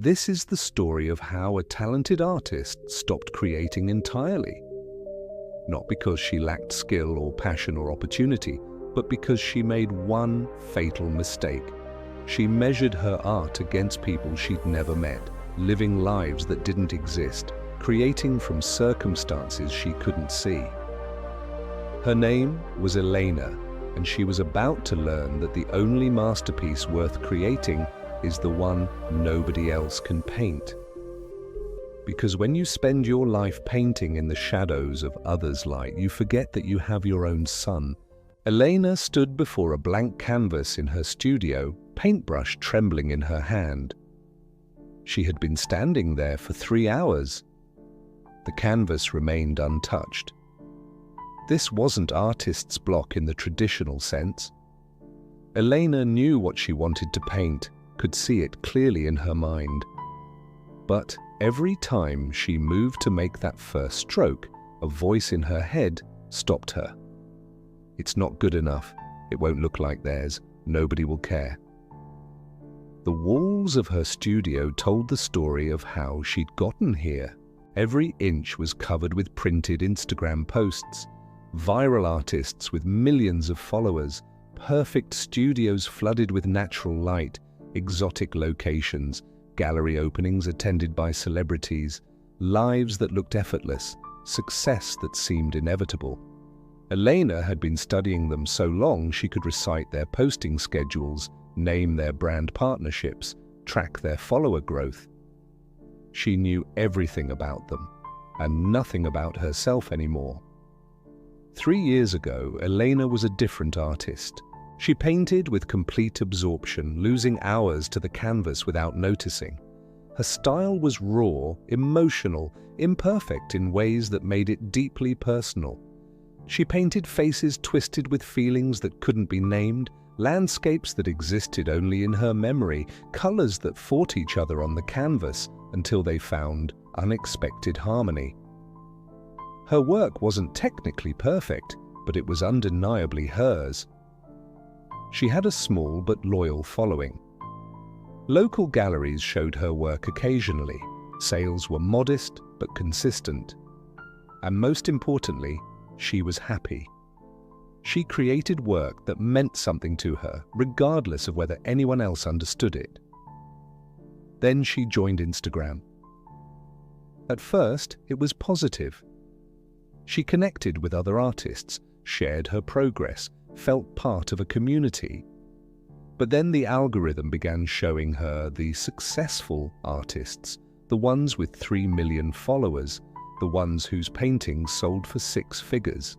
This is the story of how a talented artist stopped creating entirely. Not because she lacked skill or passion or opportunity, but because she made one fatal mistake. She measured her art against people she'd never met, living lives that didn't exist, creating from circumstances she couldn't see. Her name was Elena, and she was about to learn that the only masterpiece worth creating is the one nobody else can paint. Because when you spend your life painting in the shadows of others' light, you forget that you have your own sun. Elena stood before a blank canvas in her studio, paintbrush trembling in her hand. She had been standing there for 3 hours. The canvas remained untouched. This wasn't artist's block in the traditional sense. Elena knew what she wanted to paint, could see it clearly in her mind. But every time she moved to make that first stroke, a voice in her head stopped her. It's not good enough. It won't look like theirs. Nobody will care. The walls of her studio told the story of how she'd gotten here. Every inch was covered with printed Instagram posts, viral artists with millions of followers, perfect studios flooded with natural light, exotic locations, gallery openings attended by celebrities, lives that looked effortless, success that seemed inevitable. Elena had been studying them so long she could recite their posting schedules, name their brand partnerships, track their follower growth. She knew everything about them, and nothing about herself anymore. 3 years ago, Elena was a different artist. She painted with complete absorption, losing hours to the canvas without noticing. Her style was raw, emotional, imperfect in ways that made it deeply personal. She painted faces twisted with feelings that couldn't be named, landscapes that existed only in her memory, colors that fought each other on the canvas until they found unexpected harmony. Her work wasn't technically perfect, but it was undeniably hers. She had a small but loyal following. Local galleries showed her work occasionally. Sales were modest but consistent. And most importantly, she was happy. She created work that meant something to her, regardless of whether anyone else understood it. Then she joined Instagram. At first, it was positive. She connected with other artists, shared her progress, felt part of a community. But then the algorithm began showing her the successful artists, the ones with 3 million followers, the ones whose paintings sold for 6 figures,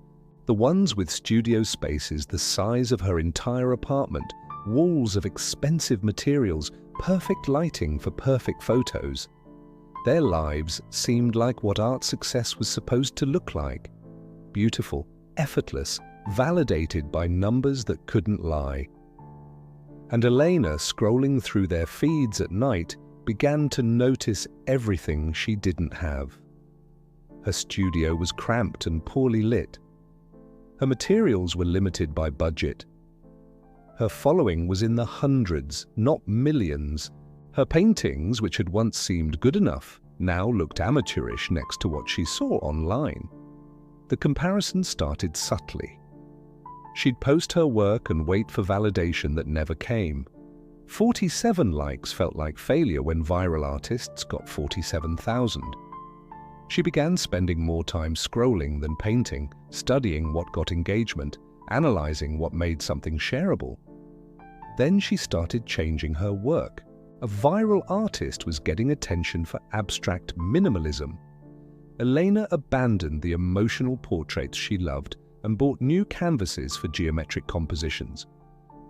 the ones with studio spaces the size of her entire apartment, walls of expensive materials, perfect lighting for perfect photos. Their lives seemed like what art success was supposed to look like. Beautiful, effortless, validated by numbers that couldn't lie. And Elena, scrolling through their feeds at night, began to notice everything she didn't have. Her studio was cramped and poorly lit. Her materials were limited by budget. Her following was in the hundreds, not millions. Her paintings, which had once seemed good enough, now looked amateurish next to what she saw online. The comparison started subtly. She'd post her work and wait for validation that never came. 47 likes felt like failure when viral artists got 47,000. She began spending more time scrolling than painting, studying what got engagement, analyzing what made something shareable. Then she started changing her work. A viral artist was getting attention for abstract minimalism. Elena abandoned the emotional portraits she loved and bought new canvases for geometric compositions.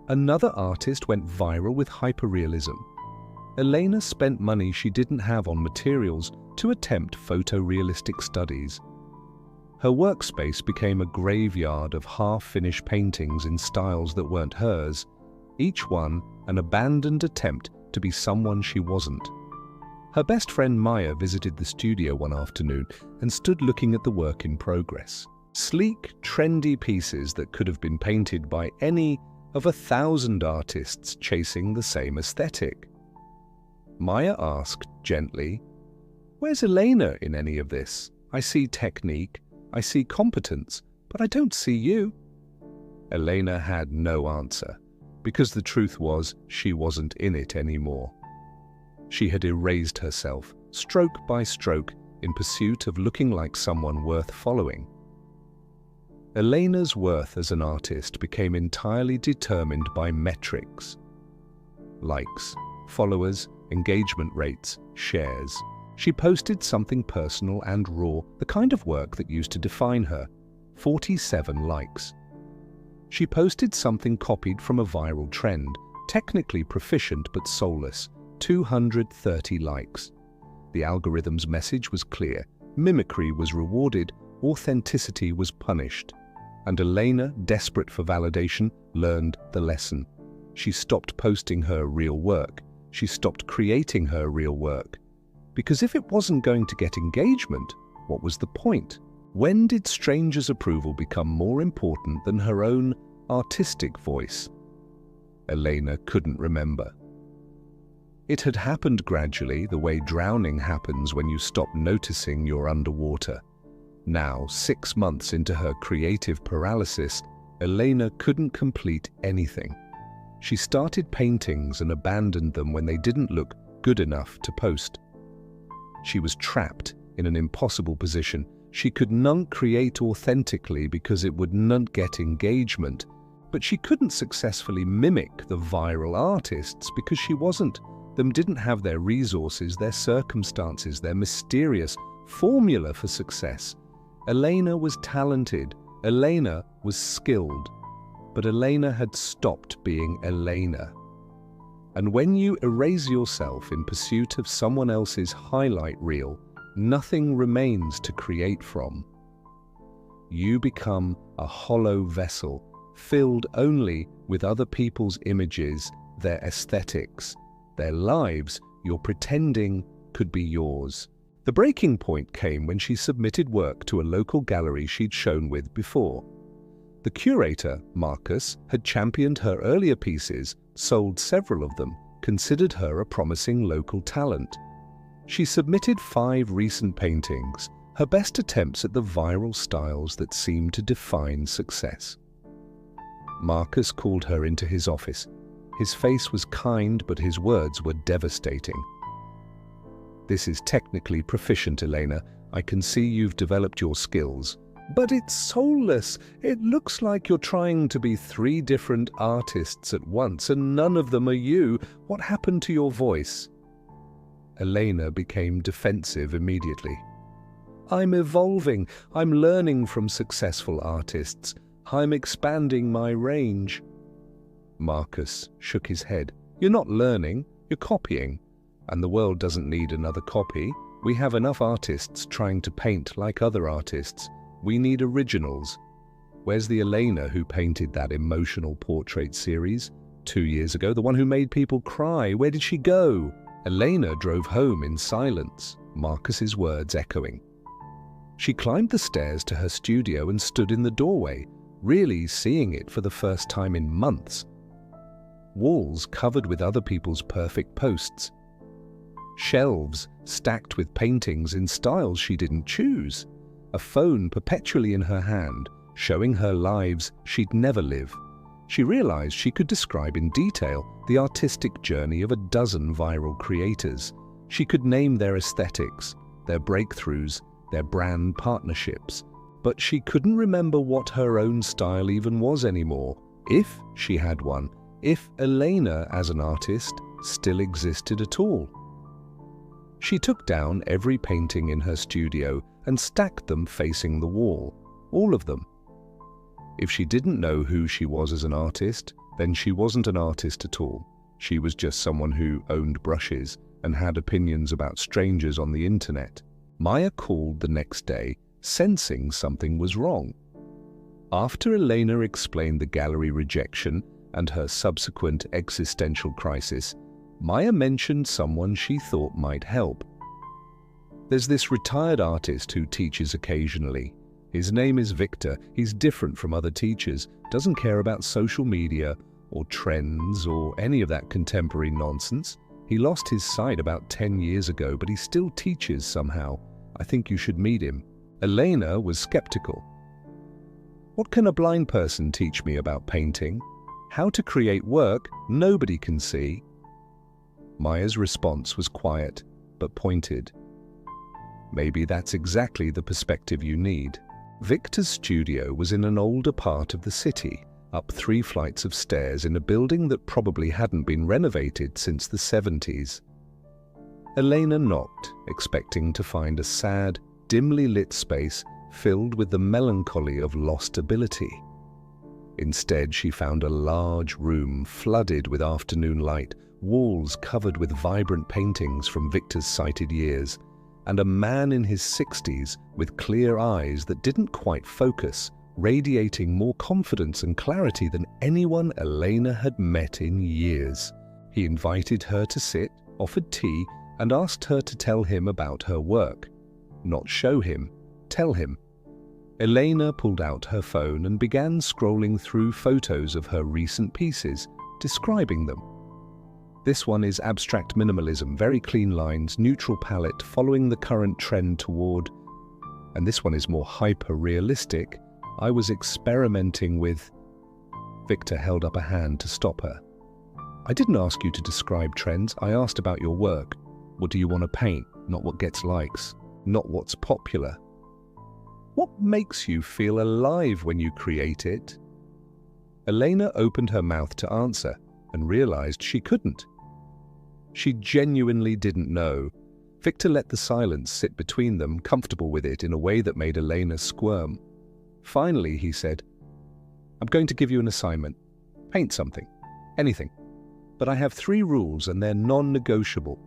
Another artist went viral with hyperrealism. Elena spent money she didn't have on materials to attempt photorealistic studies. Her workspace became a graveyard of half-finished paintings in styles that weren't hers, each one an abandoned attempt to be someone she wasn't. Her best friend Maya visited the studio one afternoon and stood looking at the work in progress. Sleek, trendy pieces that could have been painted by any of 1,000 artists chasing the same aesthetic. Maya asked gently, "Where's Elena in any of this? I see technique, I see competence, but I don't see you." Elena had no answer, because the truth was she wasn't in it anymore. She had erased herself, stroke by stroke, in pursuit of looking like someone worth following. Elena's worth as an artist became entirely determined by metrics. Likes, followers, engagement rates, shares. She posted something personal and raw, the kind of work that used to define her. 47 likes. She posted something copied from a viral trend, technically proficient but soulless. 230 likes. The algorithm's message was clear. Mimicry was rewarded, authenticity was punished. And Elena, desperate for validation, learned the lesson. She stopped posting her real work. She stopped creating her real work. Because if it wasn't going to get engagement, what was the point? When did strangers' approval become more important than her own artistic voice? Elena couldn't remember. It had happened gradually, the way drowning happens when you stop noticing you're underwater. Now, 6 months into her creative paralysis, Elena couldn't complete anything. She started paintings and abandoned them when they didn't look good enough to post. She was trapped in an impossible position. She could not create authentically because it would not get engagement, but she couldn't successfully mimic the viral artists because she wasn't. Them didn't have their resources, their circumstances, their mysterious formula for success. Elena was talented, Elena was skilled, but Elena had stopped being Elena. And when you erase yourself in pursuit of someone else's highlight reel, nothing remains to create from. You become a hollow vessel, filled only with other people's images, their aesthetics, their lives you're pretending could be yours. The breaking point came when she submitted work to a local gallery she'd shown with before. The curator, Marcus, had championed her earlier pieces, sold several of them, considered her a promising local talent. She submitted 5 recent paintings, her best attempts at the viral styles that seemed to define success. Marcus called her into his office. His face was kind, but his words were devastating. "This is technically proficient, Elena. I can see you've developed your skills. But it's soulless. It looks like you're trying to be 3 different artists at once, and none of them are you. What happened to your voice?" Elena became defensive immediately. "I'm evolving. I'm learning from successful artists. I'm expanding my range." Marcus shook his head. "You're not learning, you're copying. And the world doesn't need another copy. We have enough artists trying to paint like other artists. We need originals. Where's the Elena who painted that emotional portrait series 2 years ago, the one who made people cry? Where did she go?" Elena drove home in silence, Marcus's words echoing. She climbed the stairs to her studio and stood in the doorway, really seeing it for the first time in months. Walls covered with other people's perfect posts. Shelves stacked with paintings in styles she didn't choose. A phone perpetually in her hand, showing her lives she'd never live. She realized she could describe in detail the artistic journey of a dozen viral creators. She could name their aesthetics, their breakthroughs, their brand partnerships. But she couldn't remember what her own style even was anymore, if she had one, if Elena as an artist still existed at all. She took down every painting in her studio and stacked them facing the wall, all of them. If she didn't know who she was as an artist, then she wasn't an artist at all. She was just someone who owned brushes and had opinions about strangers on the internet. Maya called the next day, sensing something was wrong. After Elena explained the gallery rejection and her subsequent existential crisis, Maya mentioned someone she thought might help. "There's this retired artist who teaches occasionally. His name is Victor. He's different from other teachers, doesn't care about social media or trends or any of that contemporary nonsense. He lost his sight about 10 years ago, but he still teaches somehow. I think you should meet him." Elena was skeptical. "What can a blind person teach me about painting? How to create work nobody can see?" Maya's response was quiet, but pointed. "Maybe that's exactly the perspective you need." Victor's studio was in an older part of the city, up 3 flights of stairs in a building that probably hadn't been renovated since the 70s. Elena knocked, expecting to find a sad, dimly lit space filled with the melancholy of lost ability. Instead, she found a large room flooded with afternoon light, walls covered with vibrant paintings from Victor's sighted years, and a man in his 60s with clear eyes that didn't quite focus, radiating more confidence and clarity than anyone Elena had met in years. He invited her to sit, offered tea, and asked her to tell him about her work. Not show him, tell him. Elena pulled out her phone and began scrolling through photos of her recent pieces, describing them. "This one is abstract minimalism, very clean lines, neutral palette, following the current trend toward..." "And this one is more hyper-realistic. I was experimenting with..." Victor held up a hand to stop her. "I didn't ask you to describe trends. I asked about your work. What do you want to paint? Not what gets likes. Not what's popular. What makes you feel alive when you create it?" Elena opened her mouth to answer and realized she couldn't. She genuinely didn't know. Victor let the silence sit between them, comfortable with it in a way that made Elena squirm. Finally, he said, "I'm going to give you an assignment. Paint something. Anything. But I have 3 rules and they're non-negotiable."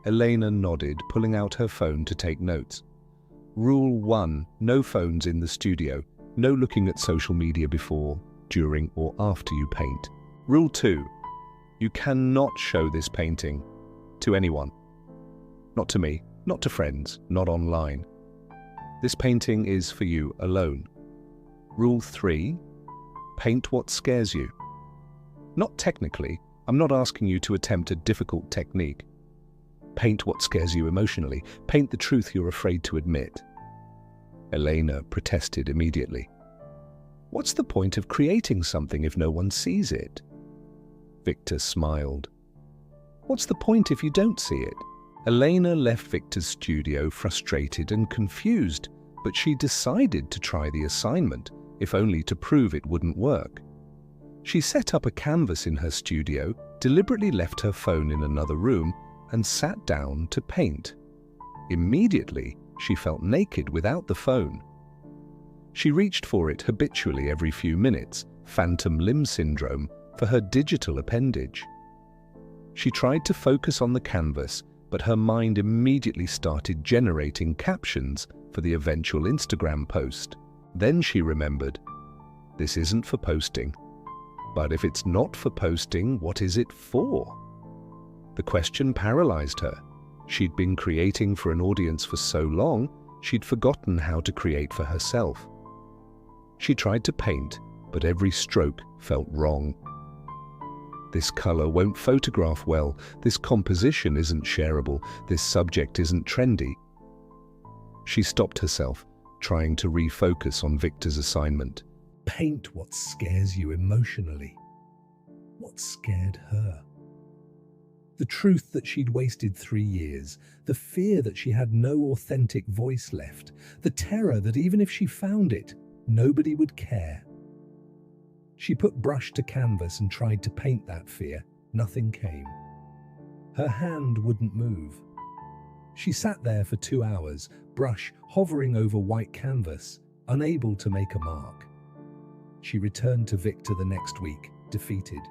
Elena nodded, pulling out her phone to take notes. Rule 1, no phones in the studio. No looking at social media before, during, or after you paint. Rule 2, you cannot show this painting to anyone. Not to me, not to friends, not online. This painting is for you alone. Rule 3, paint what scares you. Not technically, I'm not asking you to attempt a difficult technique. Paint what scares you emotionally. Paint the truth you're afraid to admit. Elena protested immediately. "What's the point of creating something if no one sees it?" Victor smiled. "What's the point if you don't see it?" Elena left Victor's studio frustrated and confused, but she decided to try the assignment, if only to prove it wouldn't work. She set up a canvas in her studio, deliberately left her phone in another room, and sat down to paint. Immediately, she felt naked without the phone. She reached for it habitually every few minutes, phantom limb syndrome, for her digital appendage. She tried to focus on the canvas, but her mind immediately started generating captions for the eventual Instagram post. Then she remembered, this isn't for posting. But if it's not for posting, what is it for? The question paralyzed her. She'd been creating for an audience for so long, she'd forgotten how to create for herself. She tried to paint, but every stroke felt wrong. This color won't photograph well, this composition isn't shareable, this subject isn't trendy. She stopped herself, trying to refocus on Victor's assignment. Paint what scares you emotionally. What scared her? The truth that she'd wasted 3 years, the fear that she had no authentic voice left, the terror that even if she found it, nobody would care. She put brush to canvas and tried to paint that fear. Nothing came. Her hand wouldn't move. She sat there for 2 hours, brush hovering over white canvas, unable to make a mark. She returned to Victor the next week, defeated.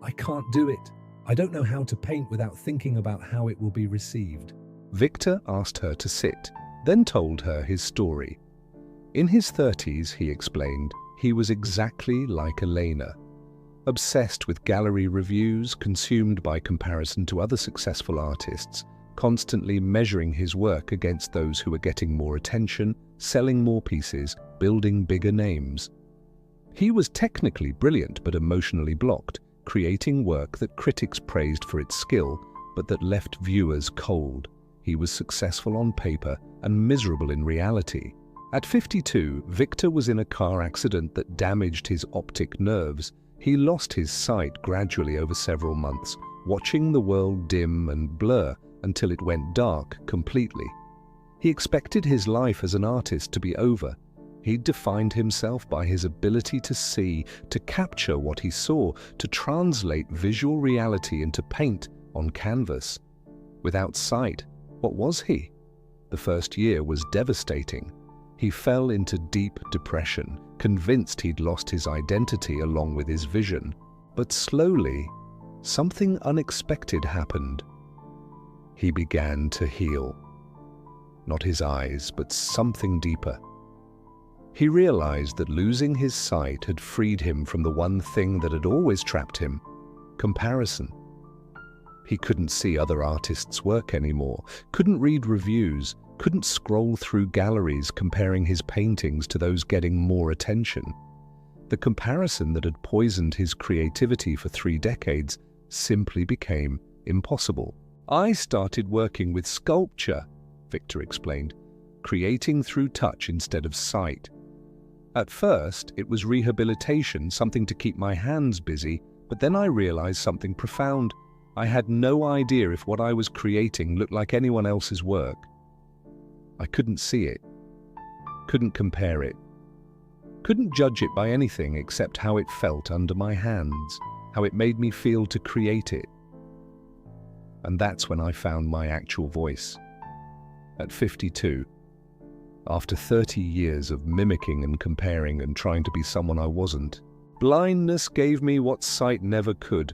"I can't do it. I don't know how to paint without thinking about how it will be received." Victor asked her to sit, then told her his story. In his 30s, he explained, he was exactly like Elena. Obsessed with gallery reviews, consumed by comparison to other successful artists, constantly measuring his work against those who were getting more attention, selling more pieces, building bigger names. He was technically brilliant but emotionally blocked, creating work that critics praised for its skill, but that left viewers cold. He was successful on paper and miserable in reality. At 52, Victor was in a car accident that damaged his optic nerves. He lost his sight gradually over several months, watching the world dim and blur until it went dark completely. He expected his life as an artist to be over. He'd defined himself by his ability to see, to capture what he saw, to translate visual reality into paint on canvas. Without sight, what was he? The first year was devastating. He fell into deep depression, convinced he'd lost his identity along with his vision. But slowly, something unexpected happened. He began to heal. Not his eyes, but something deeper. He realized that losing his sight had freed him from the one thing that had always trapped him: comparison. He couldn't see other artists' work anymore, couldn't read reviews, couldn't scroll through galleries comparing his paintings to those getting more attention. The comparison that had poisoned his creativity for 3 decades simply became impossible. "I started working with sculpture," Victor explained, "creating through touch instead of sight. At first, it was rehabilitation, something to keep my hands busy, but then I realized something profound. I had no idea if what I was creating looked like anyone else's work. I couldn't see it, couldn't compare it, couldn't judge it by anything except how it felt under my hands, how it made me feel to create it. And that's when I found my actual voice. At 52, after 30 years of mimicking and comparing and trying to be someone I wasn't, blindness gave me what sight never could: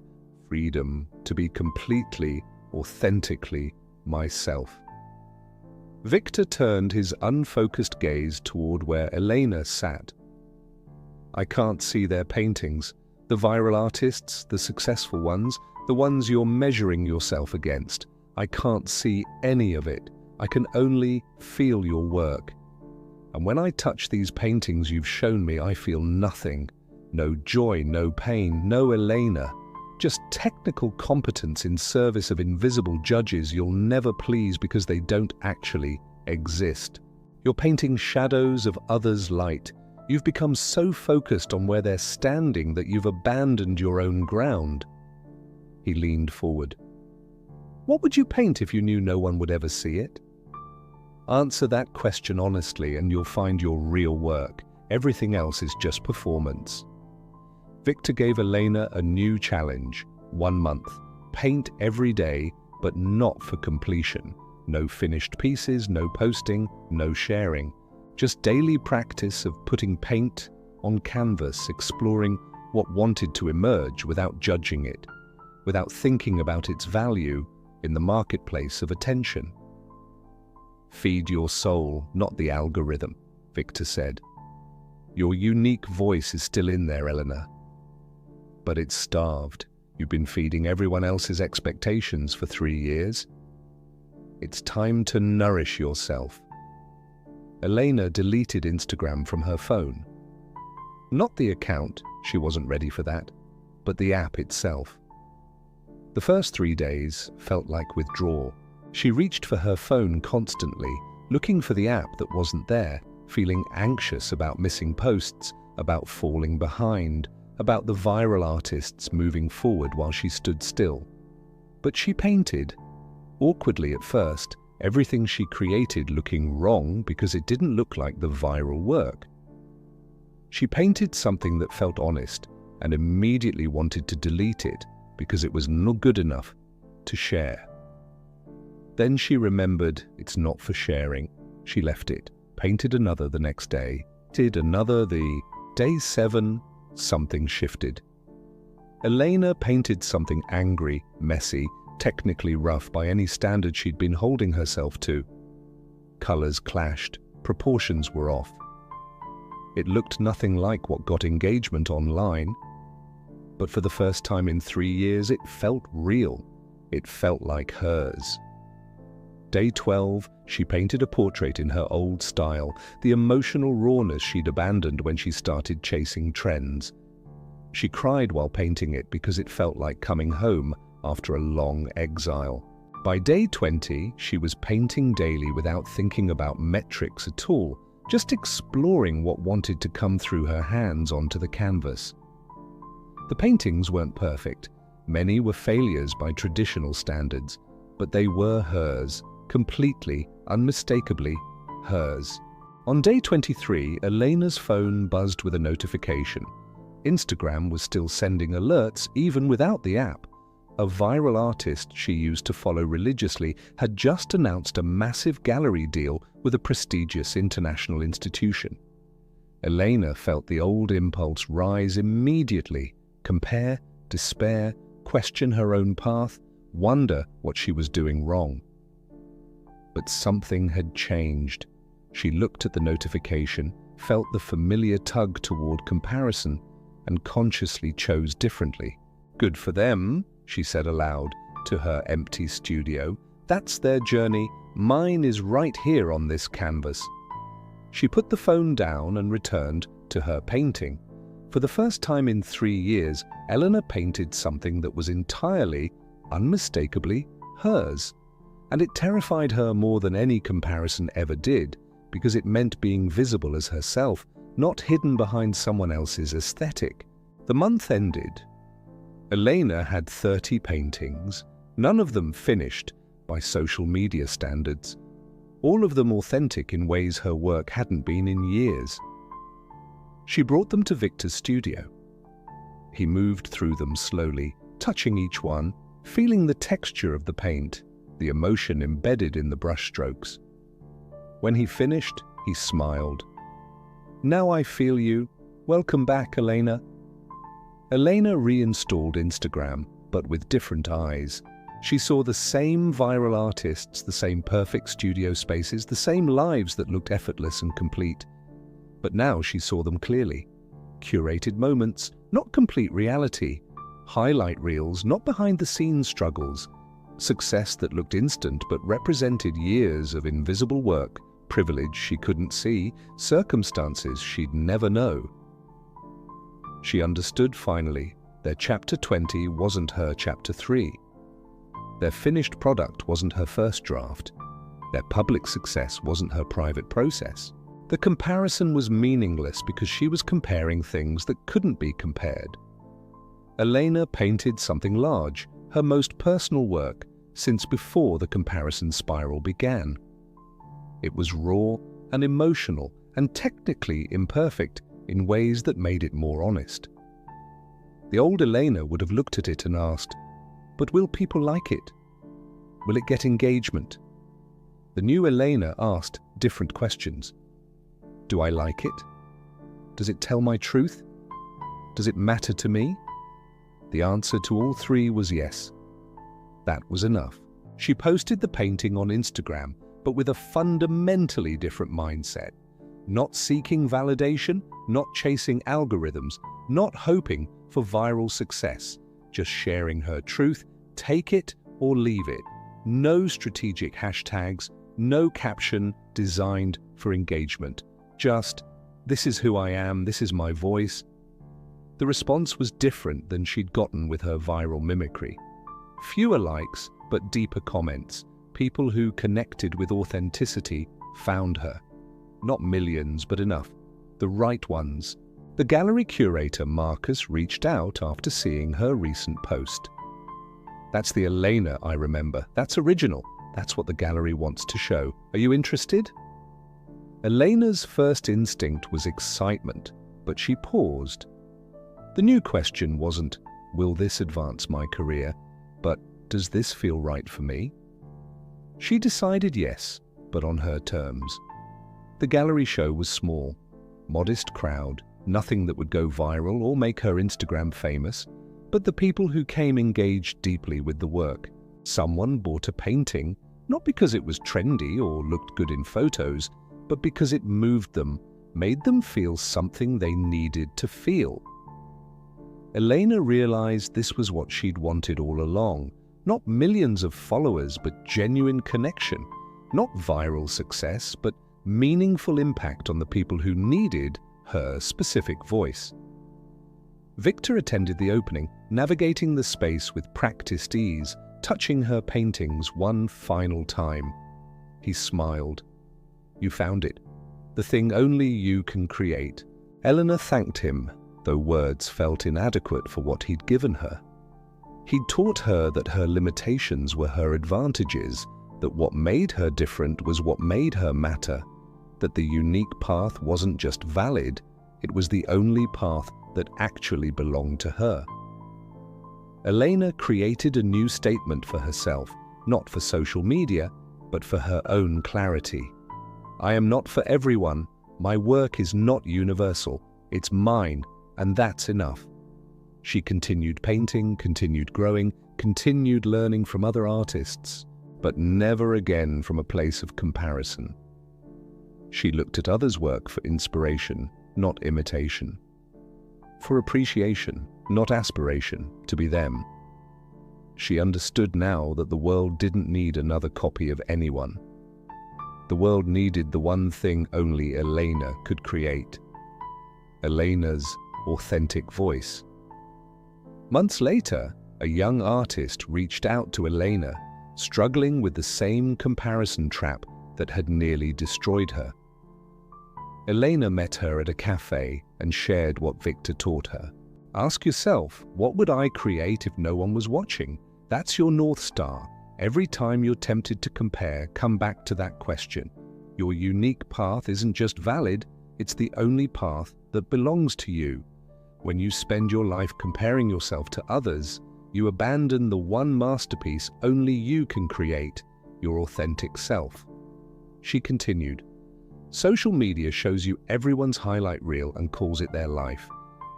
freedom to be completely, authentically myself." Victor turned his unfocused gaze toward where Elena sat. "I can't see their paintings, the viral artists, the successful ones, the ones you're measuring yourself against. I can't see any of it. I can only feel your work. And when I touch these paintings you've shown me, I feel nothing. No joy, no pain, no Elena. Just technical competence in service of invisible judges you'll never please because they don't actually exist. You're painting shadows of others' light. You've become so focused on where they're standing that you've abandoned your own ground." He leaned forward. "What would you paint if you knew no one would ever see it? Answer that question honestly and you'll find your real work. Everything else is just performance." Victor gave Elena a new challenge: 1 month. Paint every day, but not for completion. No finished pieces, no posting, no sharing. Just daily practice of putting paint on canvas, exploring what wanted to emerge without judging it, without thinking about its value in the marketplace of attention. "Feed your soul, not the algorithm," Victor said. "Your unique voice is still in there, Elena. But it's starved. You've been feeding everyone else's expectations for 3 years. It's time to nourish yourself." Elena deleted Instagram from her phone. Not the account, she wasn't ready for that, but the app itself. The first 3 days felt like withdrawal. She reached for her phone constantly, looking for the app that wasn't there, feeling anxious about missing posts, about falling behind, about the viral artists moving forward while she stood still. But she painted. Awkwardly at first, everything she created looking wrong because it didn't look like the viral work. She painted something that felt honest and immediately wanted to delete it because it was not good enough to share. Then she remembered it's not for sharing. She left it, painted another the next day, did another the day 7, something shifted. Elena painted something angry, messy, technically rough by any standard she'd been holding herself to. Colors clashed, proportions were off. It looked nothing like what got engagement online, but for the first time in 3 years it felt real. It felt like hers. Day 12, she painted a portrait in her old style, the emotional rawness she'd abandoned when she started chasing trends. She cried while painting it because it felt like coming home after a long exile. By day 20, she was painting daily without thinking about metrics at all, just exploring what wanted to come through her hands onto the canvas. The paintings weren't perfect. Many were failures by traditional standards, but they were hers, completely, unmistakably hers. On day 23, Elena's phone buzzed with a notification. Instagram was still sending alerts even without the app. A viral artist she used to follow religiously had just announced a massive gallery deal with a prestigious international institution. Elena felt the old impulse rise immediately: compare, despair, question her own path, wonder what she was doing wrong. But something had changed. She looked at the notification, felt the familiar tug toward comparison, and consciously chose differently. "Good for them," she said aloud to her empty studio. "That's their journey. Mine is right here on this canvas." She put the phone down and returned to her painting. For the first time in 3 years, Elena painted something that was entirely, unmistakably hers. And it terrified her more than any comparison ever did, because it meant being visible as herself, not hidden behind someone else's aesthetic. The month ended. Elena had 30 paintings, none of them finished by social media standards, all of them authentic in ways her work hadn't been in years. She brought them to Victor's studio. He moved through them slowly, touching each one, feeling the texture of the paint, the emotion embedded in the brushstrokes. When he finished, he smiled. "Now I feel you. Welcome back, Elena." Elena reinstalled Instagram, but with different eyes. She saw the same viral artists, the same perfect studio spaces, the same lives that looked effortless and complete. But now she saw them clearly. Curated moments, not complete reality. Highlight reels, not behind-the-scenes struggles. Success that looked instant but represented years of invisible work, privilege she couldn't see, circumstances she'd never know. She understood finally. Their chapter 20 wasn't her chapter 3. Their finished product wasn't her first draft. Their public success wasn't her private process. The comparison was meaningless because she was comparing things that couldn't be compared. Elena painted something large, her most personal work since before the comparison spiral began. It was raw and emotional and technically imperfect in ways that made it more honest. The old Elena would have looked at it and asked, "But will people like it? Will it get engagement?" The new Elena asked different questions. Do I like it? Does it tell my truth? Does it matter to me? The answer to all three was yes. That was enough. She posted the painting on Instagram, but with a fundamentally different mindset. Not seeking validation, not chasing algorithms, not hoping for viral success, just sharing her truth, take it or leave it. No strategic hashtags, no caption designed for engagement. Just, "This is who I am, this is my voice." The response was different than she'd gotten with her viral mimicry. Fewer likes, but deeper comments. People who connected with authenticity found her. Not millions, but enough. The right ones. The gallery curator, Marcus, reached out after seeing her recent post. "That's the Elena I remember. That's original. That's what the gallery wants to show. Are you interested?" Elena's first instinct was excitement, but she paused. The new question wasn't, "Will this advance my career?" but, "Does this feel right for me?" She decided yes, but on her terms. The gallery show was small, modest crowd, nothing that would go viral or make her Instagram famous, but the people who came engaged deeply with the work. Someone bought a painting, not because it was trendy or looked good in photos, but because it moved them, made them feel something they needed to feel. Elena realized this was what she'd wanted all along. Not millions of followers, but genuine connection. Not viral success, but meaningful impact on the people who needed her specific voice. Victor attended the opening, navigating the space with practiced ease, touching her paintings one final time. He smiled. "You found it. The thing only you can create." Elena thanked him, though words felt inadequate for what he'd given her. He'd taught her that her limitations were her advantages, that what made her different was what made her matter, that the unique path wasn't just valid, it was the only path that actually belonged to her. Elena created a new statement for herself, not for social media, but for her own clarity. "I am not for everyone. My work is not universal. It's mine, and that's enough." She continued painting, continued growing, continued learning from other artists, but never again from a place of comparison. She looked at others' work for inspiration, not imitation. For appreciation, not aspiration, to be them. She understood now that the world didn't need another copy of anyone. The world needed the one thing only Elena could create. Elena's authentic voice. Months later, a young artist reached out to Elena, struggling with the same comparison trap that had nearly destroyed her. Elena met her at a cafe and shared what Victor taught her. Ask yourself, what would I create if no one was watching? That's your North Star. Every time you're tempted to compare, come back to that question. Your unique path isn't just valid, it's the only path that belongs to you. When you spend your life comparing yourself to others, you abandon the one masterpiece only you can create, your authentic self. She continued, "Social media shows you everyone's highlight reel and calls it their life.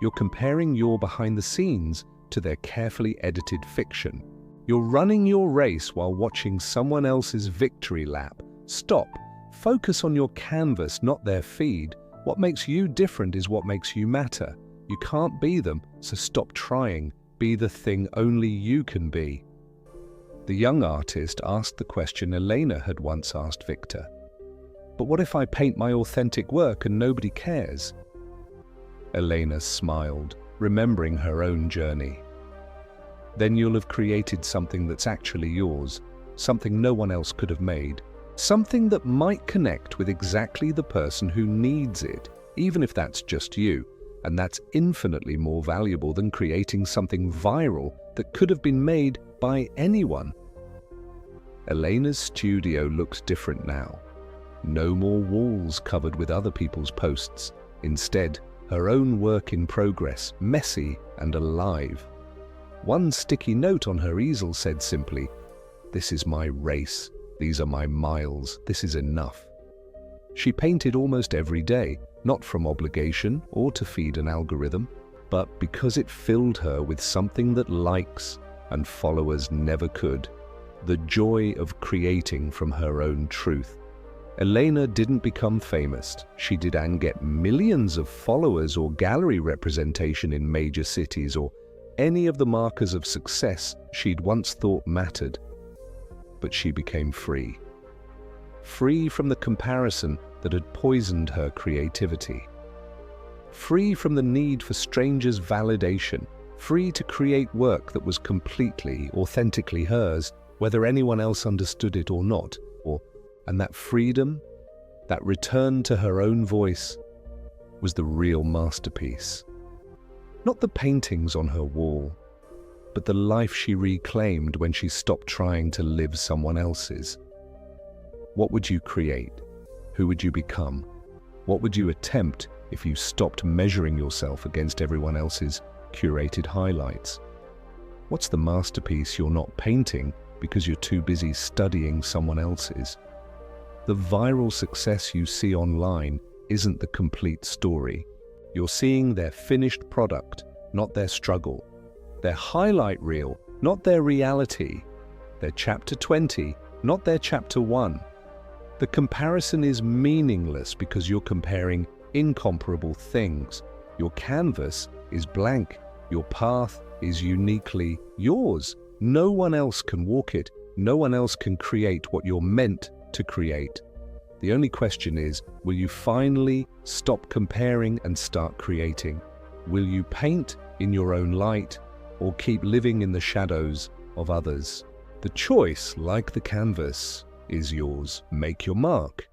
You're comparing your behind the scenes to their carefully edited fiction. You're running your race while watching someone else's victory lap. Stop. Focus on your canvas, not their feed. What makes you different is what makes you matter. You can't be them, so stop trying. Be the thing only you can be." The young artist asked the question Elena had once asked Victor. "But what if I paint my authentic work and nobody cares?" Elena smiled, remembering her own journey. "Then you'll have created something that's actually yours, something no one else could have made, something that might connect with exactly the person who needs it, even if that's just you, and that's infinitely more valuable than creating something viral that could have been made by anyone." Elena's studio looked different now. No more walls covered with other people's posts. Instead, her own work in progress, messy and alive. One sticky note on her easel said simply, "This is my race. These are my miles. This is enough." She painted almost every day, not from obligation or to feed an algorithm, but because it filled her with something that likes and followers never could, the joy of creating from her own truth. Elena didn't become famous. She didn't get millions of followers or gallery representation in major cities or any of the markers of success she'd once thought mattered. But she became free. Free from the comparison that had poisoned her creativity. Free from the need for strangers' validation. Free to create work that was completely, authentically hers, whether anyone else understood it or not. And that freedom, that return to her own voice, was the real masterpiece. Not the paintings on her wall, but the life she reclaimed when she stopped trying to live someone else's. What would you create? Who would you become? What would you attempt if you stopped measuring yourself against everyone else's curated highlights? What's the masterpiece you're not painting because you're too busy studying someone else's? The viral success you see online isn't the complete story. You're seeing their finished product, not their struggle. Their highlight reel, not their reality. Their chapter 20, not their chapter 1. The comparison is meaningless because you're comparing incomparable things. Your canvas is blank. Your path is uniquely yours. No one else can walk it. No one else can create what you're meant to create. The only question is, will you finally stop comparing and start creating? Will you paint in your own light, or keep living in the shadows of others. The choice, like the canvas, is yours. Make your mark.